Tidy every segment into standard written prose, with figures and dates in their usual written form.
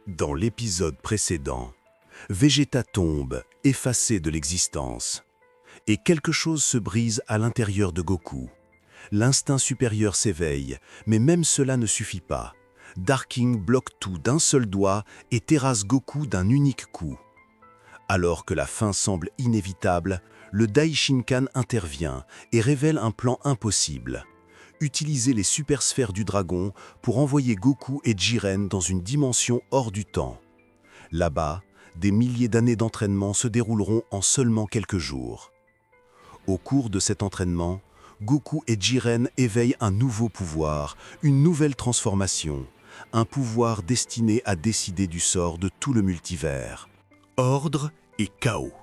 Dans l'épisode précédent, Vegeta tombe, effacé de l'existence. Et quelque chose se brise à l'intérieur de Goku. L'instinct supérieur s'éveille, mais même cela ne suffit pas. Dark King bloque tout d'un seul doigt et terrasse Goku d'un unique coup. Alors que la fin semble inévitable, le Daishinkan intervient et révèle un plan impossible. Utiliser les super-sphères du dragon pour envoyer Goku et Jiren dans une dimension hors du temps. Là-bas, des milliers d'années d'entraînement se dérouleront en seulement quelques jours. Au cours de cet entraînement, Goku et Jiren éveillent un nouveau pouvoir, une nouvelle transformation, un pouvoir destiné à décider du sort de tout le multivers. Ordre et chaos.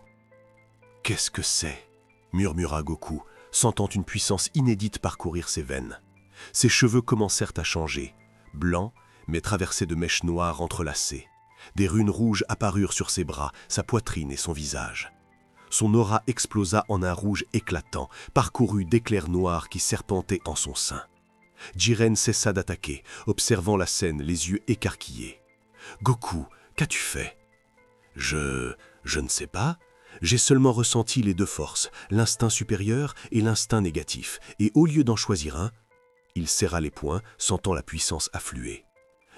Qu'est-ce que c'est ? Murmura Goku, sentant une puissance inédite parcourir ses veines. Ses cheveux commencèrent à changer, blancs, mais traversés de mèches noires entrelacées. Des runes rouges apparurent sur ses bras, sa poitrine et son visage. Son aura explosa en un rouge éclatant, parcouru d'éclairs noirs qui serpentaient en son sein. Jiren cessa d'attaquer, observant la scène, les yeux écarquillés. « Goku, qu'as-tu fait ?»« Je ne sais pas. J'ai seulement ressenti les deux forces, l'instinct supérieur et l'instinct négatif, et au lieu d'en choisir un, il serra les poings, sentant la puissance affluer.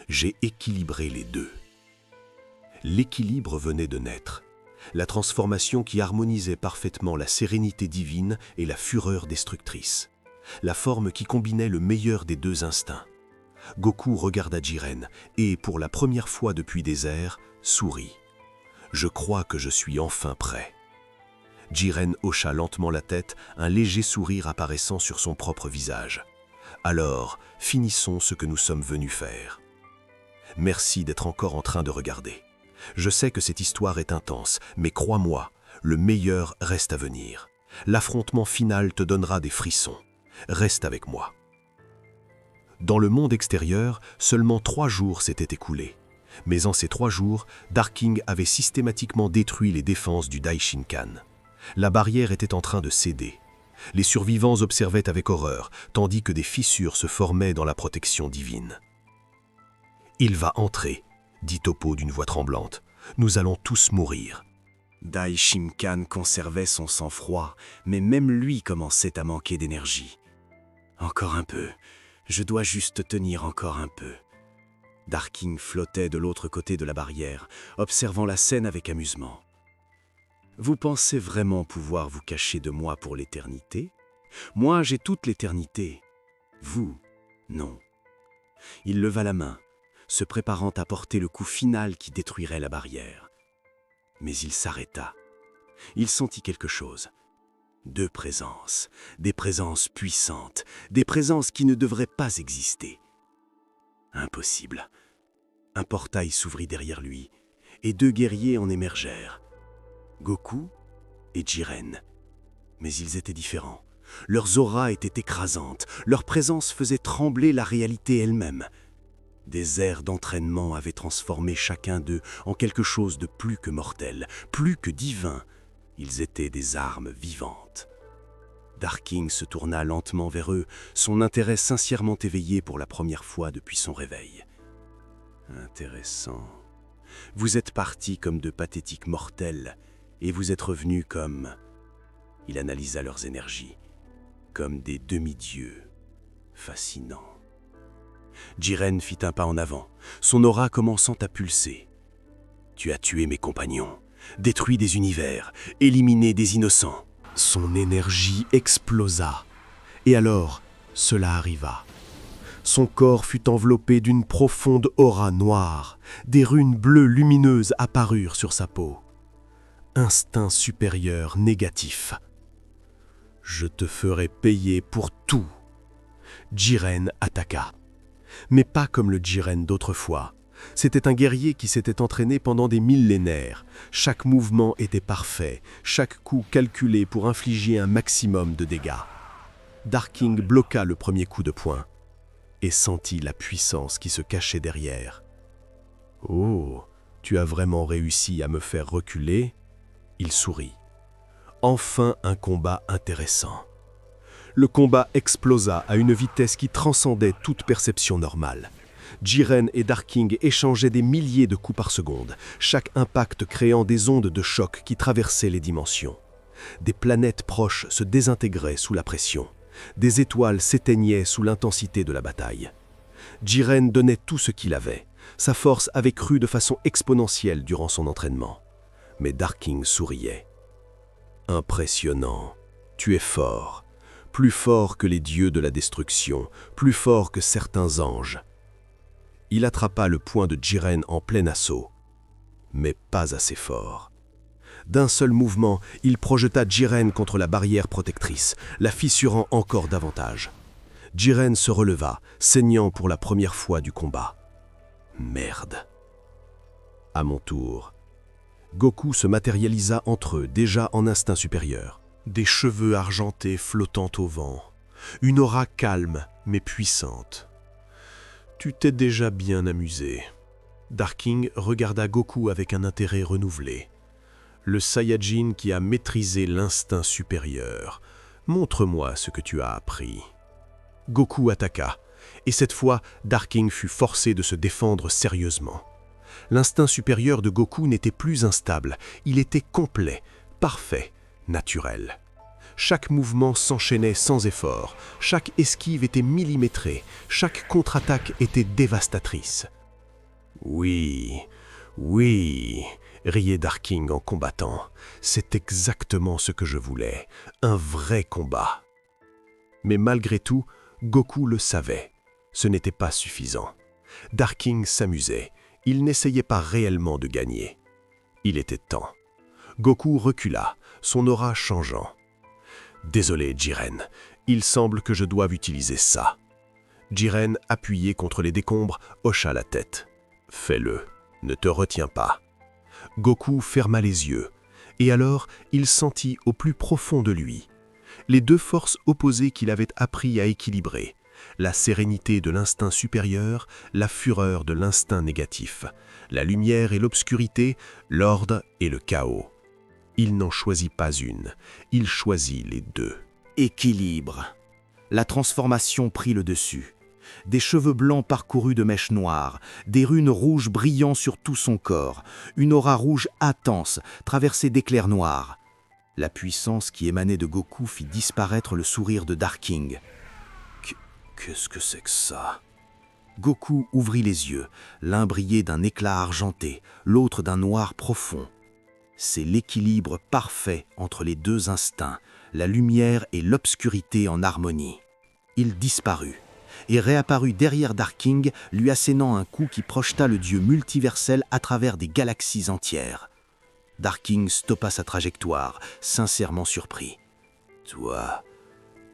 J'ai équilibré les deux. » L'équilibre venait de naître. La transformation qui harmonisait parfaitement la sérénité divine et la fureur destructrice. La forme qui combinait le meilleur des deux instincts. Goku regarda Jiren et, pour la première fois depuis des ères, sourit. « Je crois que je suis enfin prêt. » Jiren hocha lentement la tête, un léger sourire apparaissant sur son propre visage. « Alors, finissons ce que nous sommes venus faire. Merci d'être encore en train de regarder. Je sais que cette histoire est intense, mais crois-moi, le meilleur reste à venir. L'affrontement final te donnera des frissons. Reste avec moi. » Dans le monde extérieur, seulement 3 jours s'étaient écoulés. Mais en ces 3 jours, Dark King avait systématiquement détruit les défenses du Daishinkan. La barrière était en train de céder. Les survivants observaient avec horreur, tandis que des fissures se formaient dans la protection divine. « Il va entrer », dit Toppo d'une voix tremblante. « Nous allons tous mourir. » Daishinkan conservait son sang-froid, mais même lui commençait à manquer d'énergie. « Encore un peu. Je dois juste tenir encore un peu. » Dark King flottait de l'autre côté de la barrière, observant la scène avec amusement. « Vous pensez vraiment pouvoir vous cacher de moi pour l'éternité ? Moi, j'ai toute l'éternité. Vous, non. » Il leva la main, se préparant à porter le coup final qui détruirait la barrière. Mais il s'arrêta. Il sentit quelque chose. 2 présences, des présences puissantes, des présences qui ne devraient pas exister. Impossible. Un portail s'ouvrit derrière lui, et 2 guerriers en émergèrent. Goku et Jiren. Mais ils étaient différents. Leurs auras étaient écrasantes, leur présence faisait trembler la réalité elle-même. Des airs d'entraînement avaient transformé chacun d'eux en quelque chose de plus que mortel, plus que divin. Ils étaient des armes vivantes. Dark King se tourna lentement vers eux, son intérêt sincèrement éveillé pour la première fois depuis son réveil. Intéressant. Vous êtes partis comme de pathétiques mortels, et vous êtes revenus comme... Il analysa leurs énergies, comme des demi-dieux. Fascinant. Jiren fit un pas en avant, son aura commençant à pulser. « Tu as tué mes compagnons, détruit des univers, éliminé des innocents. » Son énergie explosa. Et alors, cela arriva. Son corps fut enveloppé d'une profonde aura noire. Des runes bleues lumineuses apparurent sur sa peau. Instinct supérieur négatif. « Je te ferai payer pour tout. » Jiren attaqua. Mais pas comme le Jiren d'autrefois. C'était un guerrier qui s'était entraîné pendant des millénaires. Chaque mouvement était parfait, chaque coup calculé pour infliger un maximum de dégâts. Dark King bloqua le premier coup de poing et sentit la puissance qui se cachait derrière. « Oh, tu as vraiment réussi à me faire reculer ?» Il sourit. Enfin un combat intéressant. Le combat explosa à une vitesse qui transcendait toute perception normale. Jiren et Darking échangeaient des milliers de coups par seconde, chaque impact créant des ondes de choc qui traversaient les dimensions. Des planètes proches se désintégraient sous la pression. Des étoiles s'éteignaient sous l'intensité de la bataille. Jiren donnait tout ce qu'il avait. Sa force avait cru de façon exponentielle durant son entraînement. Mais Darking souriait. « Impressionnant. Tu es fort. Plus fort que les dieux de la destruction, plus fort que certains anges. » Il attrapa le poing de Jiren en plein assaut, mais pas assez fort. D'un seul mouvement, il projeta Jiren contre la barrière protectrice, la fissurant encore davantage. Jiren se releva, saignant pour la première fois du combat. Merde. À mon tour. Goku se matérialisa entre eux, déjà en instinct supérieur. Des cheveux argentés flottant au vent. Une aura calme, mais puissante. Tu t'es déjà bien amusé. Darking regarda Goku avec un intérêt renouvelé. Le Saiyajin qui a maîtrisé l'instinct supérieur. Montre-moi ce que tu as appris. Goku attaqua, et cette fois, Darking fut forcé de se défendre sérieusement. L'instinct supérieur de Goku n'était plus instable, il était complet, parfait, naturel. Chaque mouvement s'enchaînait sans effort, chaque esquive était millimétrée, chaque contre-attaque était dévastatrice. Oui, riait Darking en combattant. C'est exactement ce que je voulais, un vrai combat. Mais malgré tout, Goku le savait. Ce n'était pas suffisant. Darking s'amusait. Il n'essayait pas réellement de gagner. Il était temps. Goku recula, son aura changeant. « Désolé, Jiren. Il semble que je doive utiliser ça. » Jiren, appuyé contre les décombres, hocha la tête. « Fais-le. Ne te retiens pas. » Goku ferma les yeux, et alors il sentit au plus profond de lui les deux forces opposées qu'il avait appris à équilibrer, la sérénité de l'instinct supérieur, la fureur de l'instinct négatif, la lumière et l'obscurité, l'ordre et le chaos. Il n'en choisit pas une, il choisit les deux. Équilibre. La transformation prit le dessus. Des cheveux blancs parcourus de mèches noires, des runes rouges brillant sur tout son corps, une aura rouge intense, traversée d'éclairs noirs. La puissance qui émanait de Goku fit disparaître le sourire de Darking. Qu'est-ce que c'est que ça? Goku ouvrit les yeux, l'un brillait d'un éclat argenté, l'autre d'un noir profond. C'est l'équilibre parfait entre les deux instincts, la lumière et l'obscurité en harmonie. Il disparut et réapparut derrière Darking, lui assénant un coup qui projeta le dieu multiversel à travers des galaxies entières. Darking stoppa sa trajectoire, sincèrement surpris. « Toi,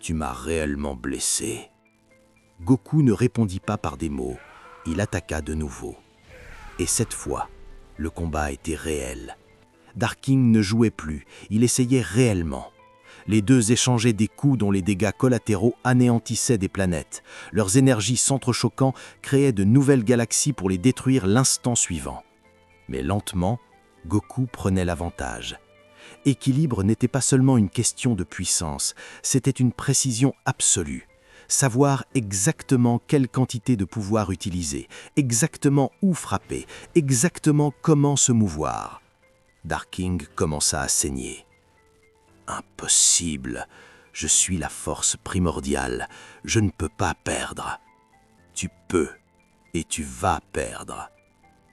tu m'as réellement blessé ?» Goku ne répondit pas par des mots, il attaqua de nouveau. Et cette fois, le combat était réel. Darking ne jouait plus, il essayait réellement. Les deux échangeaient des coups dont les dégâts collatéraux anéantissaient des planètes. Leurs énergies s'entrechoquant créaient de nouvelles galaxies pour les détruire l'instant suivant. Mais lentement, Goku prenait l'avantage. Équilibre n'était pas seulement une question de puissance, c'était une précision absolue. Savoir exactement quelle quantité de pouvoir utiliser, exactement où frapper, exactement comment se mouvoir. Darking commença à saigner. Impossible. Je suis la force primordiale. Je ne peux pas perdre. Tu peux et tu vas perdre.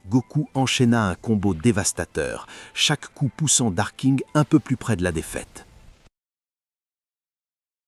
Goku enchaîna un combo dévastateur, chaque coup poussant Darking un peu plus près de la défaite.